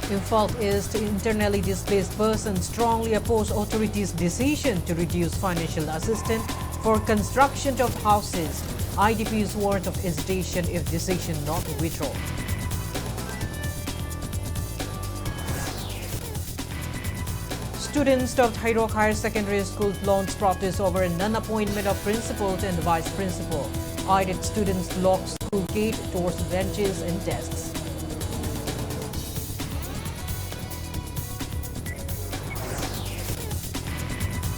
Imphal East internally displaced persons strongly oppose authorities' decision to reduce financial assistance for construction of houses. IDPs warned of hesitation if decision not withdrawn. Students of High Rock Higher Secondary School launched protest over a non-appointment of principal and vice principal. Irate students blocked school gate towards benches and desks.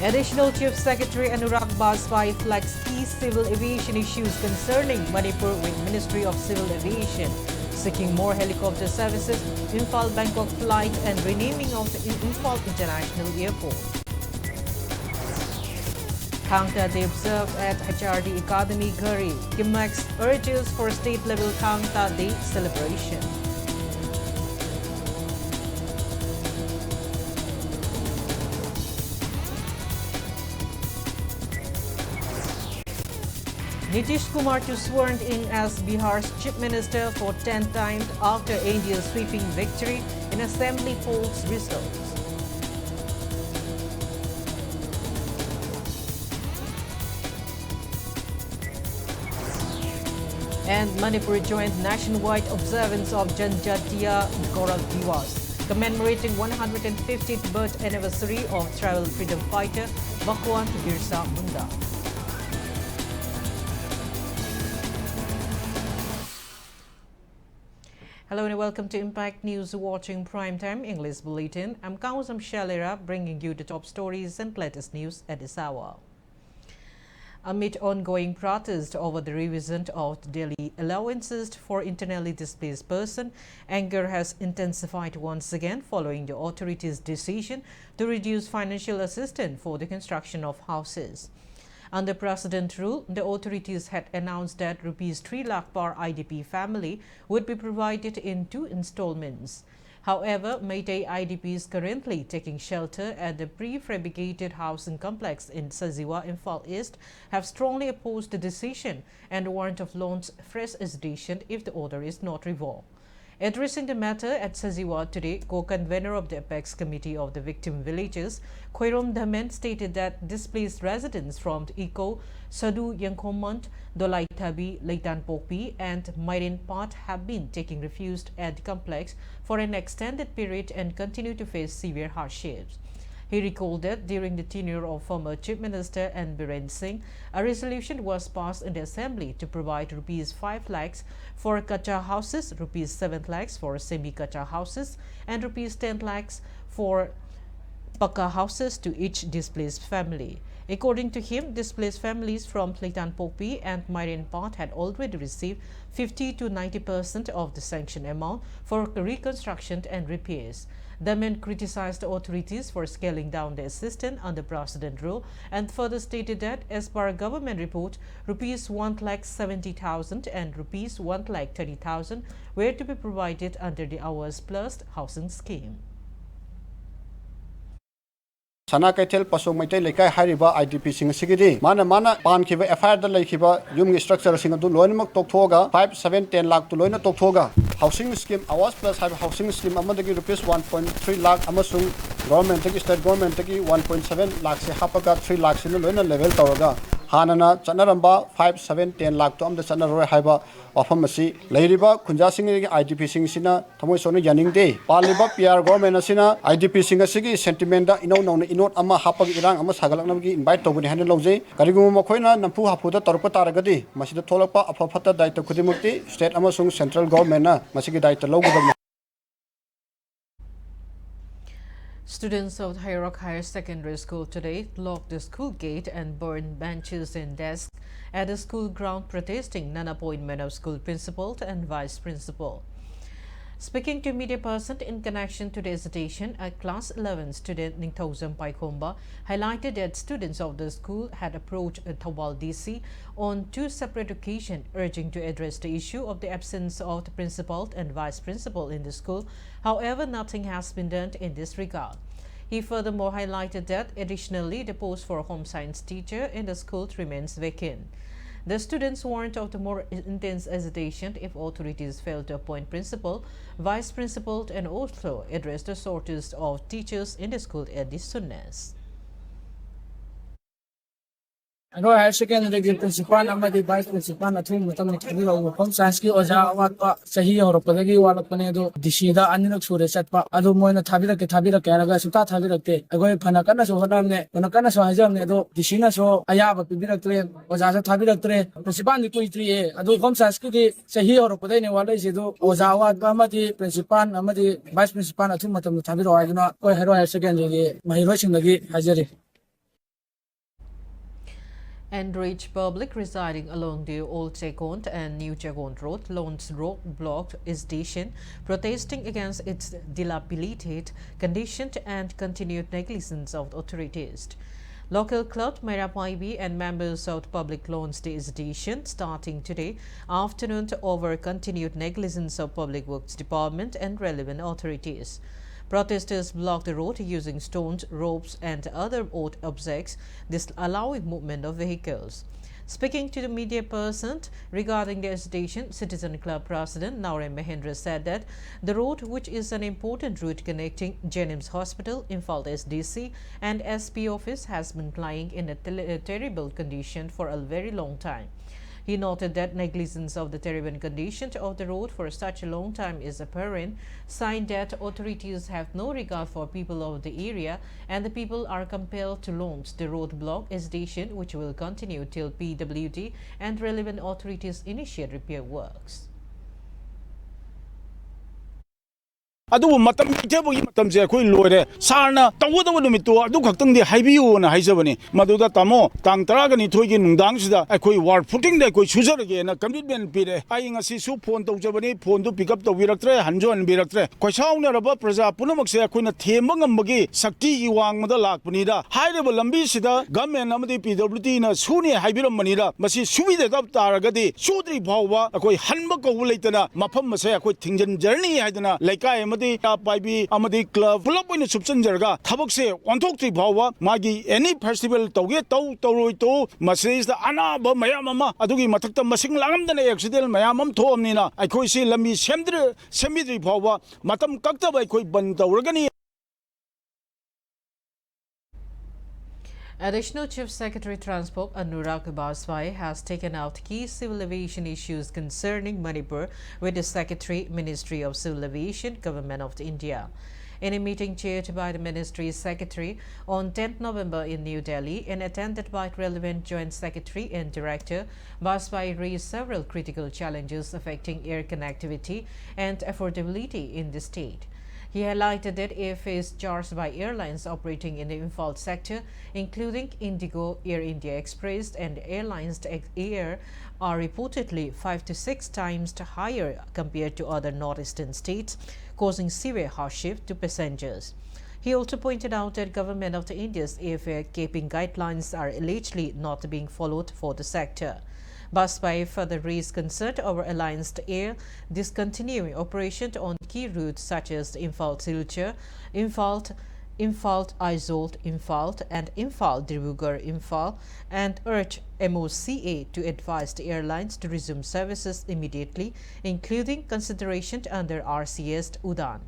Additional Chief Secretary Anurag Bajpai flags key civil aviation issues concerning Manipur with Ministry of Civil Aviation, seeking more helicopter services, Imphal Bangkok flight and renaming of the Imphal International Airport. Thangta Day observed at HRD Academy Ghari. Kimax urges for state-level Thangta Day celebration. Nitish Kumar to sworn in as Bihar's Chief Minister for 10th time after India's sweeping victory in Assembly polls results. And Manipur joined nationwide observance of Janjatiya Gaurav Divas, commemorating 150th birth anniversary of tribal freedom fighter Bhagwan Birsa Munda. Hello and welcome to Impact News watching Primetime English Bulletin. I'm SHELLYRA bringing you the top stories and latest news at this hour. Amid ongoing protest over the revision of Delhi allowances for internally displaced persons, anger has intensified once again following the authorities' decision to reduce financial assistance for the construction of houses. Under precedent rule, the authorities had announced that Rs 3 lakh per IDP family would be provided in 2 installments. However, Meitei IDPs currently taking shelter at the prefabricated housing complex in Saziwa, Imphal East, have strongly opposed the decision and warned of launch fresh hesitation if the order is not revoked. Addressing the matter at Saziwa today, co-convener of the Apex Committee of the Victim Villages, Khoirom Dhamen, stated that displaced residents from Eco, Sadu Yangkomont, Dolai Thabi, Leitan Pokpi, and Mairin Pat have been taking refuge at the complex for an extended period and continue to face severe hardships. He recalled that during the tenure of former Chief Minister N. Biren Singh, a resolution was passed in the Assembly to provide Rs 5 lakhs for Kacha houses, Rs 7 lakhs for semi-Kacha houses, and Rs 10 lakhs for Pakka houses to each displaced family. According to him, displaced families from Leitan Pokpi and Mairin Pat had already received 50 to 90% of the sanctioned amount for reconstruction and repairs. The men criticized the authorities for scaling down the assistance under precedent rule and further stated that, as per a government report, Rs 1,70,000 and Rs 1,30,000 were to be provided under the Hours Plus housing scheme. Sana Kaitel Paso Maitei Lekai Hariba IDP Sing Sigidi, Mana Pan Kiva FIR the Lakiba, Yumi structure Singadu Loimak Toktoga, 5, 7, 10 lakh to Loina Toktoga. Housing scheme, Awas Plus have housing scheme, Amadagi Rupees 1.3 lakh, Amasung, government, state government, 1.7 lakhs, Hapaga 3 lakhs in the Loina level Toga. Hanana, Chanaramba, 5, 7, 10 lakh to the Sanara Haiba, Wafamasi, Ladiba, Kunja Sing IDP Sing Sina, Tomosono Yaning Day, Paliba, PR government Sina, IDP Sing Sigi, Sentimenta, Inot Ama Hapag Irang, Ama Sagalanagi, invite to Hand Loze, Karigu Mokoina, Nampu Haputa, Torpataragadi, Masida Tolapa, Apapata, Daita Kudimuti, State Amasung Central Government, Masiki Daita Logo. Students of High Rock Higher Secondary School today locked the school gate and burned benches and desks at the school ground protesting non-appointment of school principal and vice principal. Speaking to media person in connection to the hesitation, a class 11 student Ningthozam Paikhomba highlighted that students of the school had approached Thawal DC on two separate occasions, urging to address the issue of the absence of the principal and vice principal in the school. However, nothing has been done in this regard. He furthermore highlighted that additionally the post for a home science teacher in the school remains vacant. The students warned of the more intense hesitation if authorities fail to appoint principal, vice principal, and also address the shortage of teachers in the school at the soonest. Ano higher secondary principal amadi vice principal athum matam ni thagi ro home science ki oja awat pa sahi aur padagi walak pane do disida aninak sure chatpa adu moina thabira ke raga suta thabira te agoi phana kana so hadam ne phana kana so hajam ne do disina so aya ba pibirak tre oja sa thabira tre principal ni koi tri e adu home science ki sahi aur padai ne walai se do oja awat pa amadi principal amadi vice principal athum matam ni thabira aiduna koi higher secondary mahiro sing lagi hajari. Enraged public residing along the Old Chekont and New Chekont Road launched roadblock station protesting against its dilapidated condition and continued negligence of the authorities. Local club Manipuri and members of the public launched the station starting today afternoon over continued negligence of Public Works Department and relevant authorities. Protesters blocked the road using stones, ropes and other odd objects, disallowing movement of vehicles. Speaking to the media person regarding the station, Citizen Club President Naurem Mahendra said that the road, which is an important route connecting Jennings Hospital, Imphal SDC and SP office, has been lying in a terrible condition for a very long time. He noted that negligence of the terrible condition of the road for such a long time is apparent, sign that authorities have no regard for people of the area and the people are compelled to launch the roadblock station, which will continue till PWD and relevant authorities initiate repair works. Adu matam itebugi matam je khoi loire sarna tawdaw numitu adu khaktang de haibiu na haijabani maduda tamo tang taraga ni thoigi nungdang sida khoi war footing de khoi sujarage na commitment pire ai ngasi su phone tawjabani phone du pick up tawiraktre hanjon biraktre khoisauna raba praja punamak se khoina themba ngambagi sakti gi wangmada lakpani da haireba lambi sida government amadi PWD na suni haibiram manira masi subide dab taragadi sudri bhawa khoi hanba ko leitana mafam mase khoi thingjan journey haidana laikai Paibi Amadi Club, pull up in the Subsanjarga, Tabakse, Wantokti Bawa, Magi, any festival, Toget, Toroito, Masis, the Anna, Mayamama, Adugi Matata Masing Lam, the accident, Mayamam Tomnina, I could see Lami Semdre, Semidri Bawa, Matam Kakta by Koi Banta Organi. Additional Chief Secretary Transport Anurag Baswai has taken out key civil aviation issues concerning Manipur with the Secretary, Ministry of Civil Aviation, Government of India. In a meeting chaired by the Ministry's Secretary on 10th November in New Delhi and attended by relevant Joint Secretary and Director, Baswai raised several critical challenges affecting air connectivity and affordability in the state. He highlighted that airfares charged by airlines operating in the Imphal sector, including Indigo, Air India Express and Airlines Air, are reportedly 5 to 6 times higher compared to other northeastern states, causing severe hardship to passengers. He also pointed out that Government of India's airfare capping guidelines are allegedly not being followed for the sector. Baswai further raised concern over Alliance Air discontinuing operation on key routes such as Imphal-Silchar, Imphal-Aizawl, Imphal and Imphal-Dibrugarh-Imphal, and urged MOCA to advise the airlines to resume services immediately, including consideration under RCS Udan.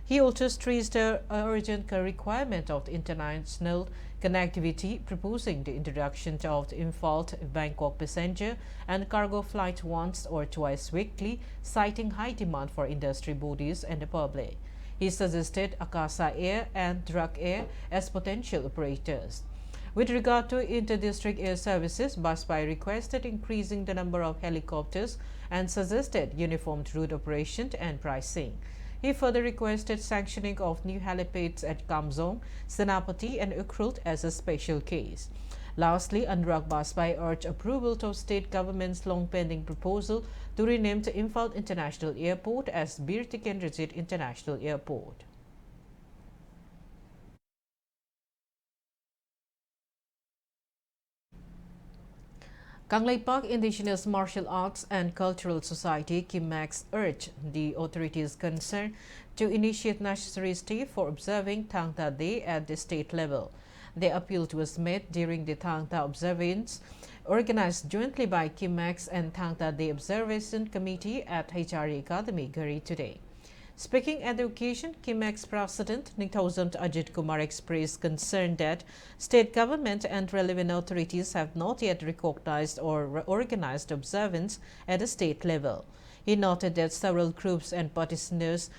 He also stressed the urgent requirement of the international connectivity, proposing the introduction of the Imphal-Bangkok passenger and cargo flight once or twice weekly, citing high demand for industry bodies and the public. He suggested Akasa Air and Druk Air as potential operators. With regard to inter-district air services, Baswai requested increasing the number of helicopters and suggested uniformed route operation and pricing. He further requested sanctioning of new helipads at Kamzong, Senapati and Ukhrul as a special case. Lastly, Anurag Baspai urged approval of state government's long-pending proposal to rename the Imphal International Airport as Bir Tikendrajit International Airport. Kangleipak Indigenous Martial Arts and Cultural Society (KIMAX) urged the authorities concerned to initiate necessary steps for observing Thangta Day at the state level. The appeal was made during the Thangta observance organized jointly by KIMAX and Thangta Day Observation Committee at HRE Academy, Gari today. Speaking at the occasion, KIMAX President Ningthausamt Ajit Kumar expressed concern that state government and relevant authorities have not yet recognized or organized observance at the state level. He noted that several groups and practitioners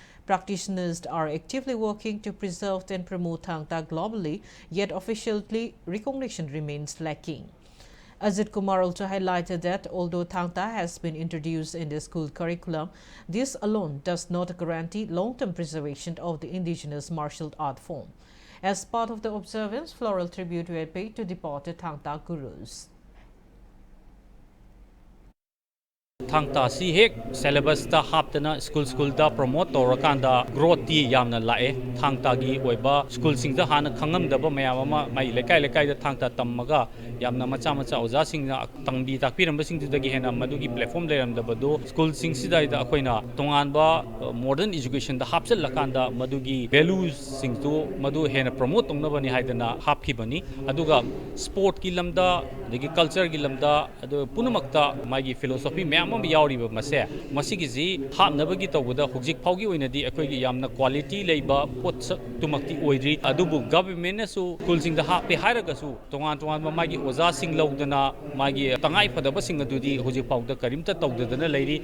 are actively working to preserve and promote Thangta globally, yet officially recognition remains lacking. Ajit Kumar also highlighted that although Thangta has been introduced in the school curriculum, this alone does not guarantee long-term preservation of the indigenous martial art form. As part of the observance, floral tribute were paid to departed Thangta gurus. Thangta si hek syllabus ta haptana school da promote torakanda growth ti yamna lae Thangta gi oiba school sing da hana khangam da ba mayam ma mai lekai da Thangta tammaga yamna macha oja sing na tangbi takpiram ba sing du dagi hena madu gi platform leram da bado school sing si da akoina tongan ba modern education da hapsel lakanda madu gi values sing tu madu hena promote tongna bani haidana hapki bani aduga sport ki lamda dagi culture gi lamda adu punamakta magi philosophy yauriba mase masigi ji hapnabagi tawda hujik phaugi oinadi akoigi yamna quality leiba pot tumakti oidri adubu government na su kulsing da hapi hairaga su tongan magi oza sing lawdana magi tangai phadaba sing adudi hujik phauda karimta tawdana leiri.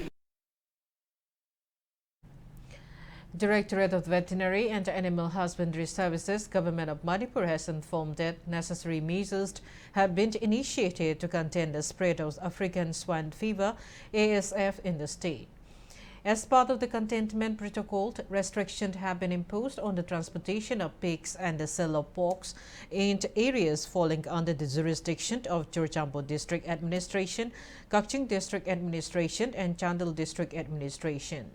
Directorate of Veterinary and Animal Husbandry Services, Government of Manipur has informed that necessary measures have been initiated to contain the spread of African swine fever (ASF) in the state. As part of the containment protocol, restrictions have been imposed on the transportation of pigs and the sale of pork in areas falling under the jurisdiction of Churchampo District Administration, Kakching District Administration and Chandel District Administration.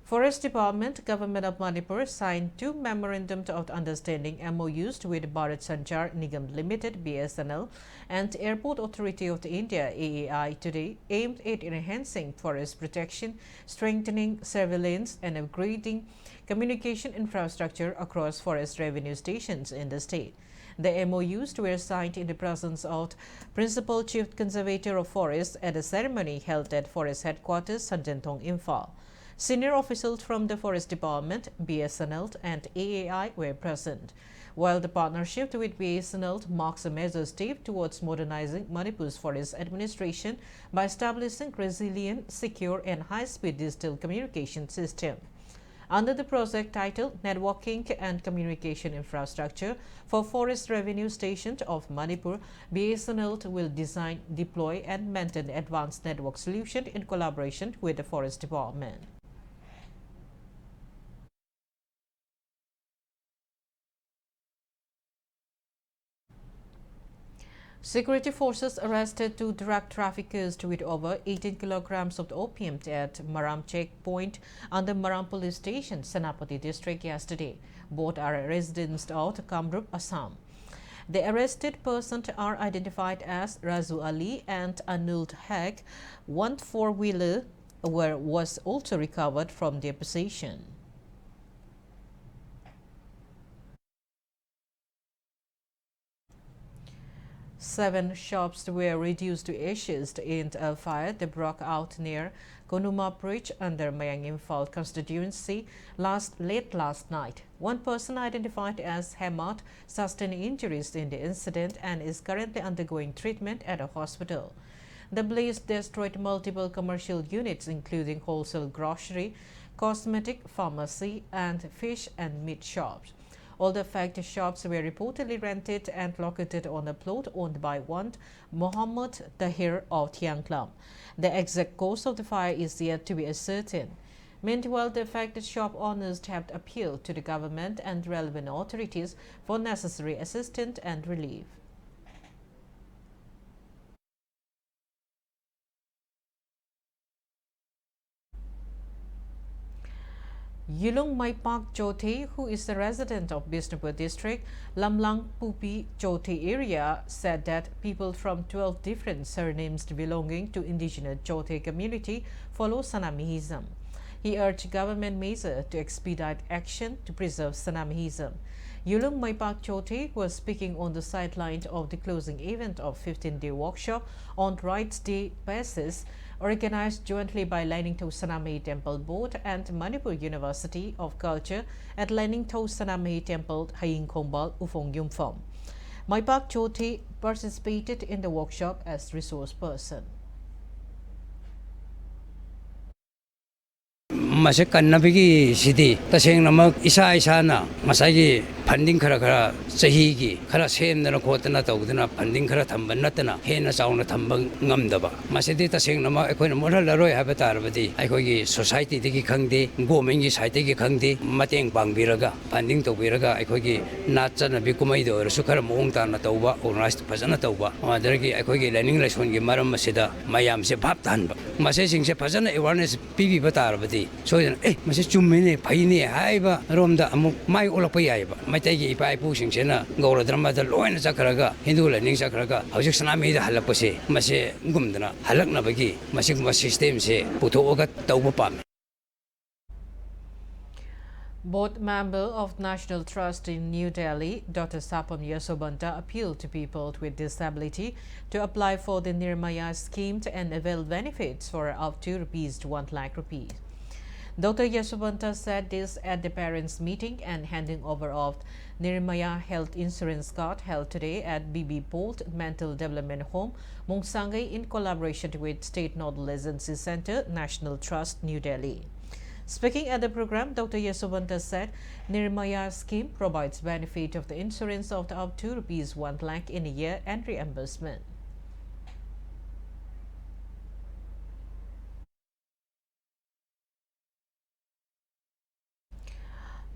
Forest Department, Government of Manipur signed 2 memorandums of understanding MOUs with Bharat Sanchar Nigam Limited (BSNL) and Airport Authority of India (AAI) today, aimed at enhancing forest protection, strengthening surveillance, and upgrading communication infrastructure across forest revenue stations in the state. The MOUs were signed in the presence of Principal Chief Conservator of Forests at a ceremony held at Forest Headquarters, Sanjantong, Imphal. Senior officials from the Forest Department, BSNL and AAI were present, while the partnership with BSNL marks a major step towards modernizing Manipur's forest administration by establishing resilient, secure and high-speed digital communication system. Under the project titled Networking and Communication Infrastructure for Forest Revenue Stations of Manipur, BSNL will design, deploy and maintain advanced network solution in collaboration with the Forest Department. Security forces arrested 2 drug traffickers with over 18 kilograms of opium at Maram checkpoint under Maram police station, Senapati district yesterday. Both are residents of Kamrup, Assam. The arrested persons are identified as Razu Ali and Anult Haq. 1 4-wheeler was also recovered from their possession. Seven shops were reduced to ashes in a fire that broke out near Konuma Bridge under Mayang Imphal constituency late last night. One person identified as Hemat sustained injuries in the incident and is currently undergoing treatment at a hospital. The blaze destroyed multiple commercial units including wholesale grocery, cosmetic, pharmacy and fish and meat shops. All the affected shops were reportedly rented and located on a plot owned by one Mohammed Tahir of Tianglam. The exact cause of the fire is yet to be ascertained. Meanwhile, the affected shop owners have appealed to the government and relevant authorities for necessary assistance and relief. Yulung Maipak Chote, who is a resident of Bishnupur district, Lamlang Pupi Chote area, said that people from 12 different surnames belonging to indigenous Chote community follow Sanamihism. He urged government measures to expedite action to preserve Sanamihism. Yulung Maipak Chote was speaking on the sidelines of the closing event of 15-day workshop on Rights Day basis, organized jointly by Laningto Sanami Temple Board and Manipur University of Culture at Laningto Sanami Temple, Haying Khombal, Ufong Yumphom. Maipak Chote participated in the workshop as resource person. Masih kannabigi sidi taseng namak isa na masagi funding kara sahi gi kara sem na khot na tau na funding kara thamban na tana he na chauna thambang ngam daba masidi taseng namak ekoi na moral laroi ha batar badi ekoi gi society digi khangde government gi side gi khangde mateng pangbiraga funding to biraga ekoi gi na chana bi kumai do su kara mong ta na tauba organized phajana tauba adargi ekoi gi learning lesson gi maram masida mayam se bhap tanba masai sing se phajana awareness pibi batar badi so masih cuma ni pay ni hai ba romda amuk mai olak pay hai ba mai tegi ipai pusing sena gaura drama da loin sakaraga hindu la ning sakaraga haujuk sanami da halak pase masih gumdana halak na bagi masih system se putoga tauba pam. Board member of National Trust in New Delhi, Dr. Sapam Yasobanta, appealed to people with disability to apply for the Nirmaya scheme and avail benefits for up to ₹1 lakh. Dr. Yasobanta said this at the parents' meeting and handing over of Nirmaya Health Insurance Card held today at BB Polt Mental Development Home, Mongsangai, in collaboration with State Nodal Agency Center, National Trust, New Delhi. Speaking at the program, Dr. Yasobanta said Nirmaya scheme provides benefit of the insurance of up to ₹1 lakh in a year and reimbursement.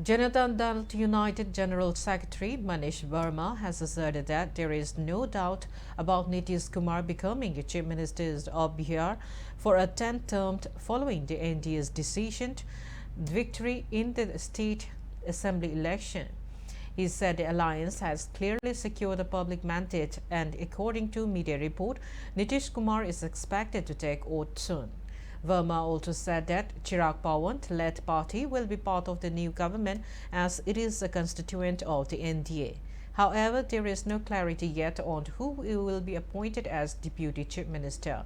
Janata Dal United General Secretary Manish Verma has asserted that there is no doubt about Nitish Kumar becoming the Chief Minister of Bihar for a 10th term following the NDA's decision victory in the state assembly election. He said the alliance has clearly secured a public mandate, and according to media report, Nitish Kumar is expected to take oath soon. Verma also said that Chirag Pawan-led party will be part of the new government as it is a constituent of the NDA. However, there is no clarity yet on who will be appointed as Deputy Chief Minister.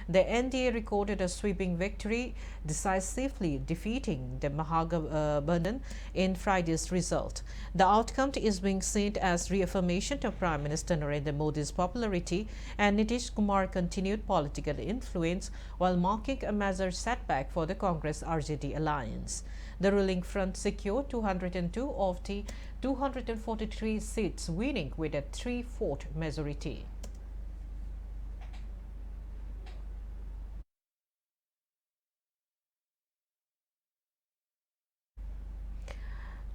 The NDA recorded a sweeping victory, decisively defeating the Mahabandhan in Friday's result. The outcome is being seen as reaffirmation of Prime Minister Narendra Modi's popularity and Nitish Kumar continued political influence, while marking a major setback for the Congress-RJD alliance. The ruling front secured 202 of the 243 seats, winning with a 3/4 majority.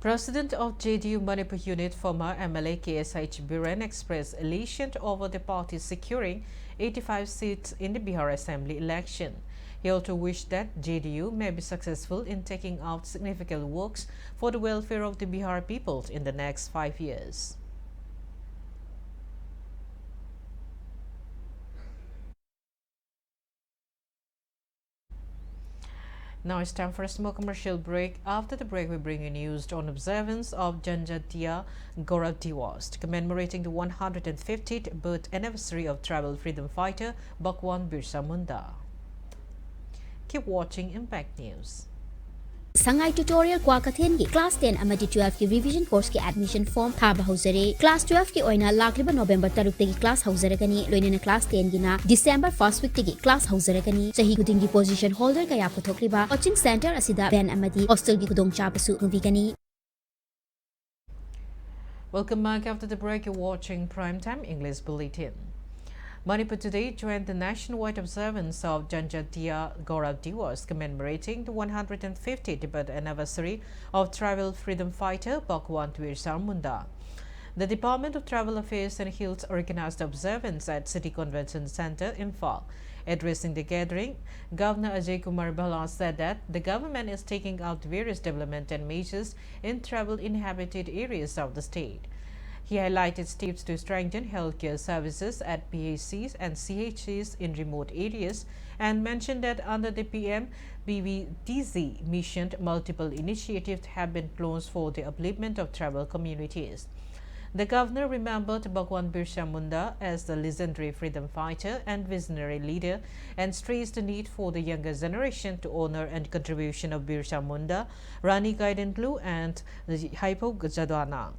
President of JDU Manipur Unit, former MLA KSH Biren, expressed elation over the party securing 85 seats in the Bihar Assembly election. He also wished that JDU may be successful in taking out significant works for the welfare of the Bihar people in the next 5 years. Now it's time for a small commercial break. After the break, we bring you news on observance of Janjatia Gaurav Diwas, commemorating the 150th birth anniversary of tribal freedom fighter Bhagwan Birsa Munda. Keep watching Impact News. Sangai tutorial kwa kathen gi class 10 amadi 12 ki revision course ki admission form thaba hauzare class 12 ki oina lakliba November 3 tagi class hauzaragani loinena class 10 gi na December 1st week tagi class hauzaragani sahi guding gi position holder kaya puthokliba coaching center asida van amadi hostel gi kudong chapasu nuvigani. Welcome back. After the break, you're watching Primetime English Bulletin. Manipur today joined the nationwide observance of Janjatia Gaurav Diwas commemorating the 150th birth anniversary of tribal freedom fighter Bhagwan Birsa Munda. The Department of Tribal Affairs and Hills organized the observance at City Convention Center in Fall. Addressing the gathering, Governor Ajay Kumar Bhala said that the government is taking out various development measures in tribal inhabited areas of the state. He highlighted steps to strengthen healthcare services at PHCs and CHCs in remote areas and mentioned that under the PM BVTZ mission, multiple initiatives have been launched for the upliftment of tribal communities. The governor remembered Bhagwan Birsa Munda as the legendary freedom fighter and visionary leader and stressed the need for the younger generation to honor and contribution of Birsa Munda, Rani Gaidinlu and Hypo Jadwana.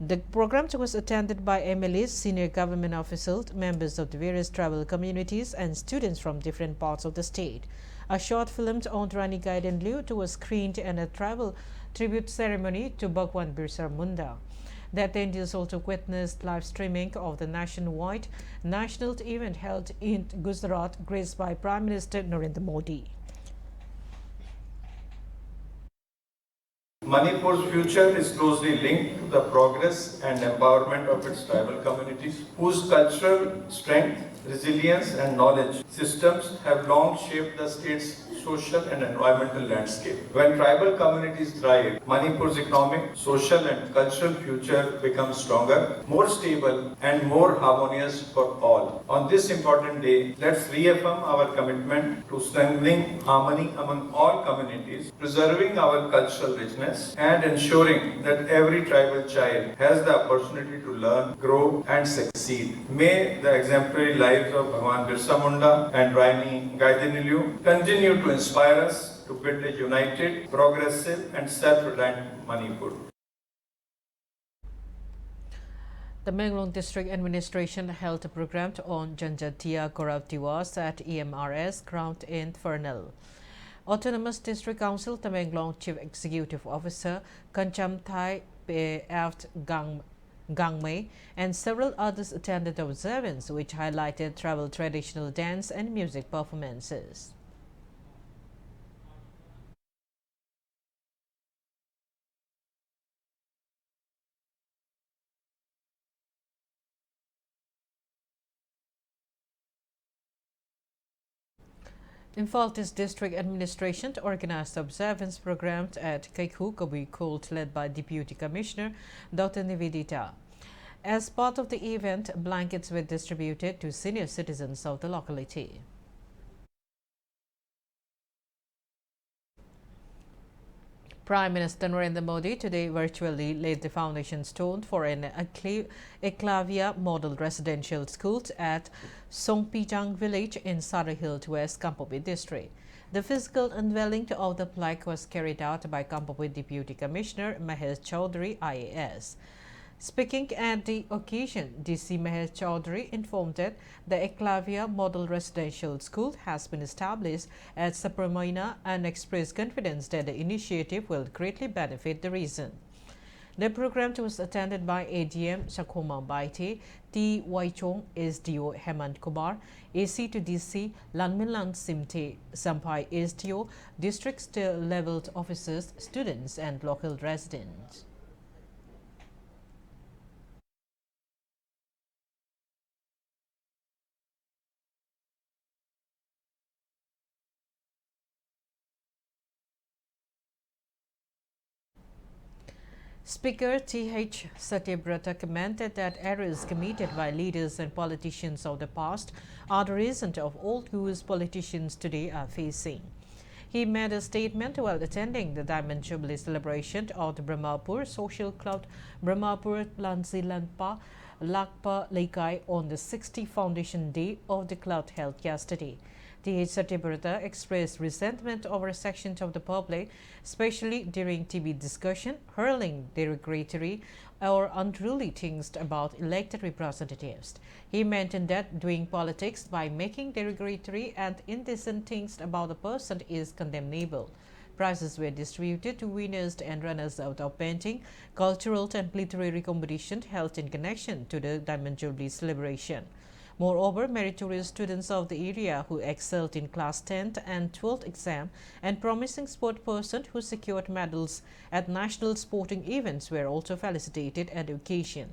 The program was attended by MLAs, senior government officials, members of the various tribal communities, and students from different parts of the state. A short film on Rani Gaidinlu was screened and a tribal tribute ceremony to Bhagwan Birsa Munda. The attendees also witnessed live streaming of the nationwide national event held in Gujarat, graced by Prime Minister Narendra Modi. Manipur's future is closely linked to the progress and empowerment of its tribal communities, whose cultural strength, resilience and knowledge systems have long shaped the state's social and environmental landscape. When tribal communities thrive, Manipur's economic, social and cultural future becomes stronger, more stable and more harmonious for all. On this important day, let's reaffirm our commitment to strengthening harmony among all communities, preserving our cultural richness and ensuring that every tribal child has the opportunity to learn, grow and succeed. May the exemplary lives of Bhagwan Birsa Munda and Rani Gaidinlu continue to inspire us to build a united, progressive and self-reliant Manipur. The Menglong District Administration held a program on Janjatia Gaurav Diwas at EMRS ground in Fernal. Autonomous District Council Tamenglong Chief Executive Officer Kancham Thai Aft Gangmei and several others attended the observance, which highlighted tribal traditional dance and music performances. Infaltis District Administration organized the observance program at Kaikhu Kabi Court led by Deputy Commissioner Dr. Nivedita. As part of the event, blankets were distributed to senior citizens of the locality. Prime Minister Narendra Modi today virtually laid the foundation stone for an Eklavya model residential school at Songpijang village in Sarahilt West, Kampotpi district. The physical unveiling of the plaque was carried out by Kampotpi Deputy Commissioner Mahesh Chaudhary, IAS. Speaking at the occasion, DC Mahesh Chaudhary informed that the Eklavya Model Residential School has been established at Sapramoina and expressed confidence that the initiative will greatly benefit the region. The program was attended by ADM Shakhoma Baite, T. Waichong, SDO Hemant Kumar, AC to DC Lanminlang Simte Sampai SDO, district level officers, students and local residents. Speaker T.H. Satyabrata commented that errors committed by leaders and politicians of the past are the reason of all whose politicians today are facing. He made a statement while attending the Diamond Jubilee celebration of the Brahmapur Social Club Brahmapur Lanzilanpa Lakpa Laikai on the 60th Foundation Day of the club held yesterday. T.H. Satyabrata expressed resentment over sections of the public, especially during TV discussion, hurling derogatory or unruly things about elected representatives. He mentioned that doing politics by making derogatory and indecent things about a person is condemnable. Prizes were distributed to winners and runners-up of painting, cultural and literary competition held in connection to the Diamond Jubilee celebration. Moreover, meritorious students of the area who excelled in class 10th and 12th exam and promising sport person who secured medals at national sporting events were also felicitated at the occasion.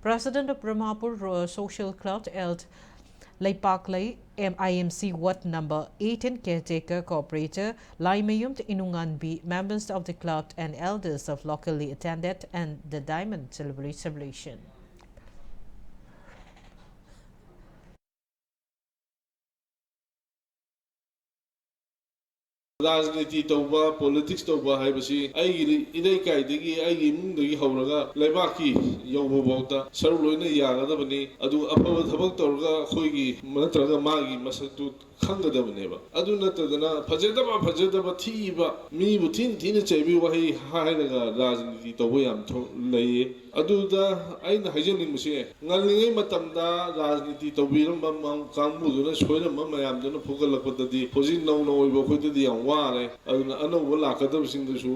President of Brahmapur Social Club held Laipaklai IMC Wat number 18 caretaker cooperator Laimayum Inunganbi, members of the club and elders of locally attended and the diamond celebration. राजनीति तौबा politics तौबा है बसी इदय कायदगी इमुंदगी हौरगा लेबाकी यौबोबौता सरू लोइना यागदबनी अदु अफब थबक तौरगा खोइगी नत्रगा मागी मसक्तु खंगदबनेबा अदु नतदना फजेदबा थीबा मीबु थीन चैबी वही हायनगा राजनीति तौबा याम लैये अदुदा आइन हाइजनिंगसे ngalingay matamda राजनीति तौबीरम कांगबुदुना सोयरम मयामदुना फुगलकपददी होजि नौनो ओइबो खोइददी याम वारे अदुना अनौबो लाकदबसिंदसु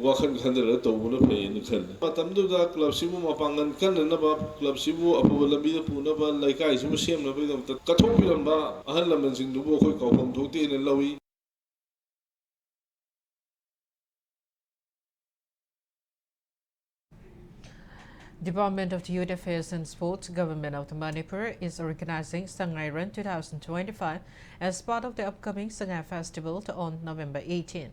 वाखन खंदर तौबुना फेन खन मतमदुदा क्लब सिबु मपांगन कननबा क्लब सिबु अफबा लंबीदा पुनबा लाइकाय सिबु सेमनबा कथोबिरमबा अहल लमनसिंदुबो खोइ कावफम थोक्तेना लवी. Department of Youth Affairs and Sports, Government of Manipur is organizing Sangai Run 2025 as part of the upcoming Sangai Festival on November 18.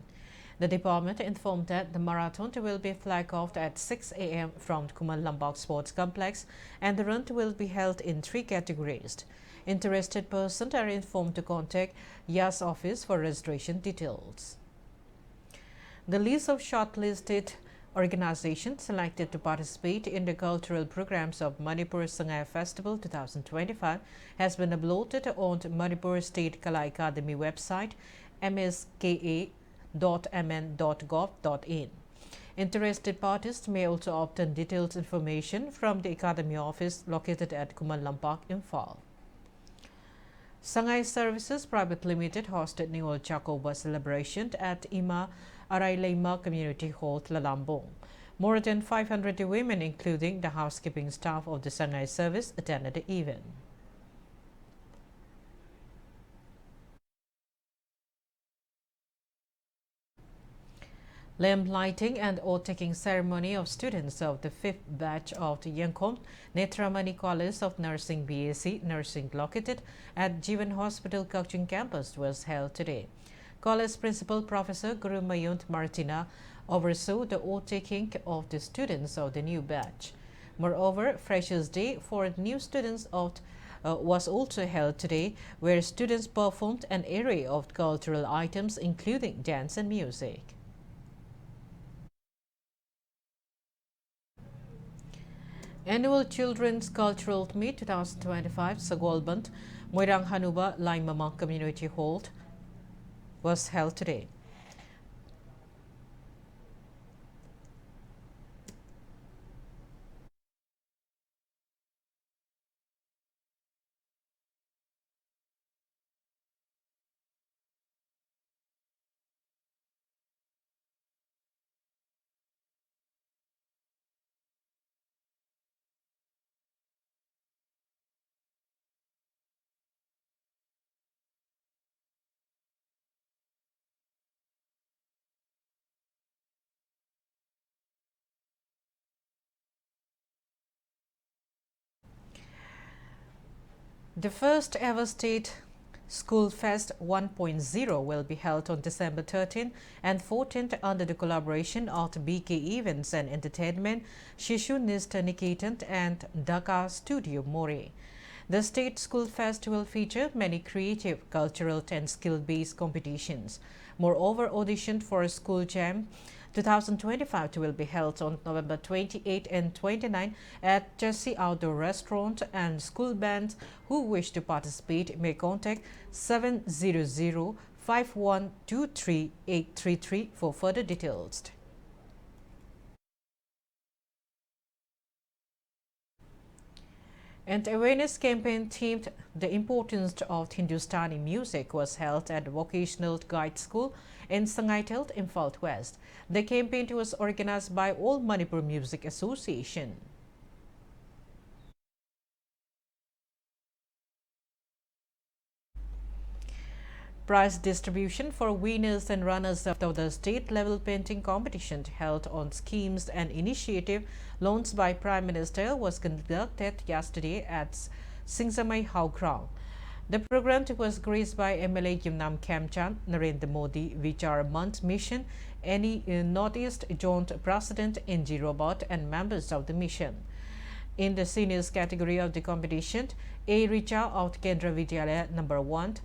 The department informed that the marathon will be flagged off at 6 a.m. from Kumal Lambak Sports Complex and the run will be held in 3 categories. Interested persons are informed to contact YAS office for registration details. The list of shortlisted organizations selected to participate in the cultural programs of Manipur Sangai Festival 2025 has been uploaded on Manipur State Kala Academy website mska.mn.gov.in. Interested parties may also obtain detailed information from the Academy office located at Kumal Lampak, Imphal. Sangai Services Private Limited hosted New Chakoba celebration at Ima Arailema Community Hall, Lalambong. More than 500 women, including the housekeeping staff of the Sangai service, attended the event. Lamp lighting and oath-taking ceremony of students of the 5th batch of the Yangkom Netramani College of Nursing BSc Nursing located at Jivan Hospital Kakching campus was held today. College Principal Professor Guru Mayunt Martina oversaw the oath-taking of the students of the new batch. Moreover, Freshers' Day for new students was also held today, where students performed an array of cultural items including dance and music. Annual Children's Cultural Meet 2025 Sagolbant Moirang Hanuba Laimamang Community Hall was held today. The first ever State School Fest 1.0 will be held on December 13 and 14 under the collaboration of BK Events and Entertainment, Shishu Nista Niketan and Dhaka Studio More. The State School Fest will feature many creative, cultural and skill-based competitions. Moreover, audition for School Jam 2025 will be held on November 28 and 29 at Jesse Outdoor Restaurant, and school bands who wish to participate may contact 700-5123-833 for further details. An awareness campaign themed the importance of Hindustani music was held at the Vocational Guide School in Sangaitel, Imphal West. The campaign was organized by All Manipur Music Association. Prize distribution for winners and runners-up of the state-level painting competition held on schemes and initiative launched by Prime Minister was conducted yesterday at Singsamai Hau Ground. The program was graced by MLA Yimnam Khamchand, Narendra Modi Vichar Manch Mission, any Northeast Joint President NG Robot and members of the mission. In the seniors category of the competition, A. Richa of Kendra Vidyalaya No. 1,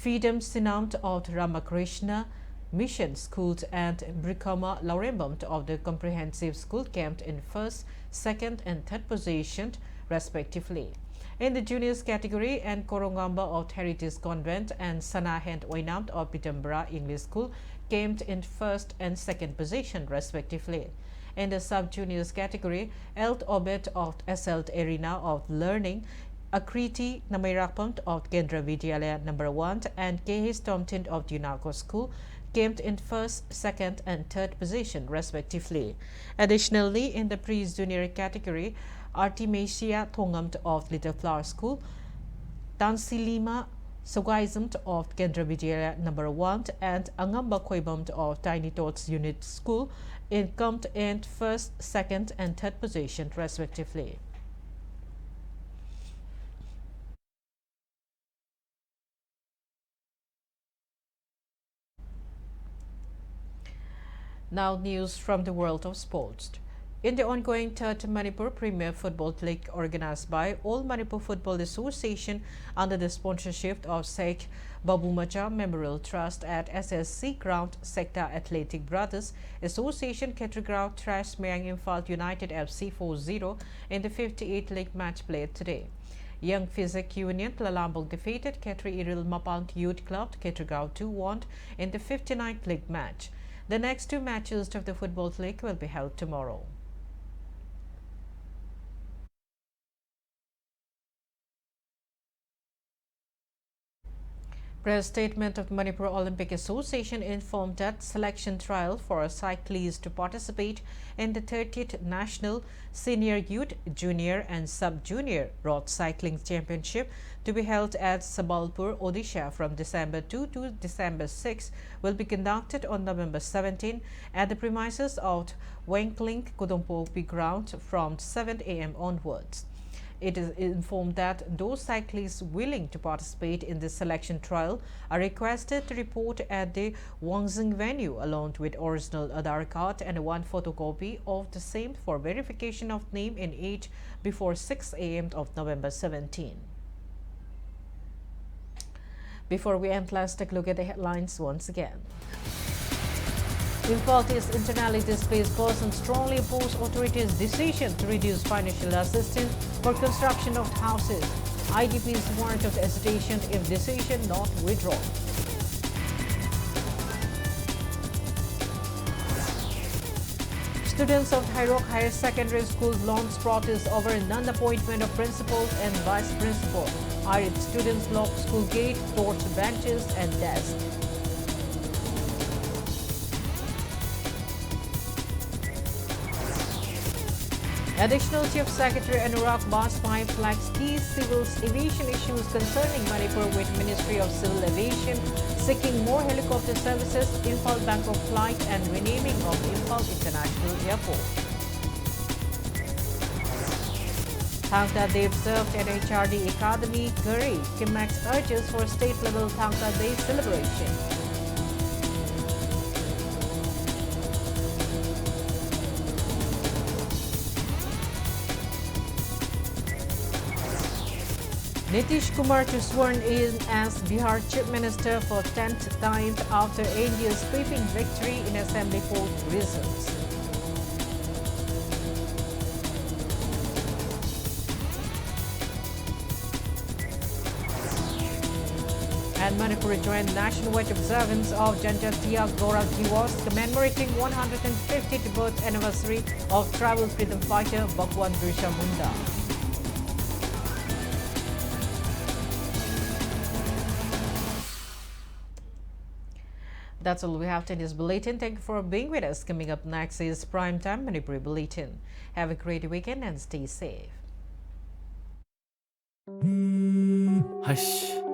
Freedom Sinamt of Ramakrishna Mission School and Brikama Laurembam of the Comprehensive School camped in first, second and third position respectively. In the juniors category, and Korongamba of Heritage Convent and Sanahend Oinamt of Pitambara English School came in first and second position respectively. In the sub-juniors category, Elt Obet of Asselt Arena of Learning, Akriti Namairapam of Kendra Vidyalaya No. 1 and K.H. Tomtin of Dunako School came in first, second and third position respectively. Additionally, in the pre-junior category, Artemisia Thongam of Little Flower School, Tansilima Sogaism of Kendra Vidyalaya No. 1 and Angamba Khoibam of Tiny Tots Unit School came in first, second and third position respectively. Now news from the world of sports. In the ongoing third Manipur Premier Football League organized by All Manipur Football Association under the sponsorship of Sheikh Babumacha Memorial Trust at SSC Ground, Sector Athletic Brothers Association Ketragao thrashed Mayang Imphal United FC 4-0 in the 58th league match played today. Young Physic Union Lalambok defeated Ketri Iril Mapant Youth Club Ketragao 2-1 in the 59th league match. The next two matches of the Football League will be held tomorrow. Press statement of Manipur Olympic Association informed that selection trial for cyclists to participate in the 30th National Senior Youth, Junior and Sub-Junior Road Cycling Championship to be held at Sabalpur, Odisha from December 2 to December 6 will be conducted on November 17 at the premises of Wenkling Kudompopi Ground from 7 a.m. onwards. It is informed that those cyclists willing to participate in the selection trial are requested to report at the Wangzing venue along with original Aadhaar card and one photocopy of the same for verification of name and age before 6 a.m. of November 17. Before we end, let's take a look at the headlines once again. Infalti's internally displaced persons strongly oppose authorities' decision to reduce financial assistance for construction of houses. IDPs warned of hesitation if decision not withdrawn. Students of Hairok Higher Secondary School launched protest over non-appointment of principal and vice principal. Irate students locked school gate, torched benches and desks. Additional Chief Secretary Anurag Baspai flags key civil aviation issues concerning Manipur with Ministry of Civil Aviation, seeking more helicopter services, Imphal Bangkok flight and renaming of Imphal International Airport. Thangta Day observed at HRD Academy, Guri. Kimax urges for state-level Thangta Day celebration. Nitish Kumar to sworn in as Bihar Chief Minister for 10th time after India's sweeping victory in Assembly poll results. And Manipur joined nationwide observance of Janjatia Gaurav Diwas commemorating 150th birth anniversary of tribal freedom fighter Bhagwan Birsa Munda. That's all we have in this bulletin. Thank you for being with us. Coming up next is Primetime Manipuri Bulletin. Have a great weekend and stay safe. Hush.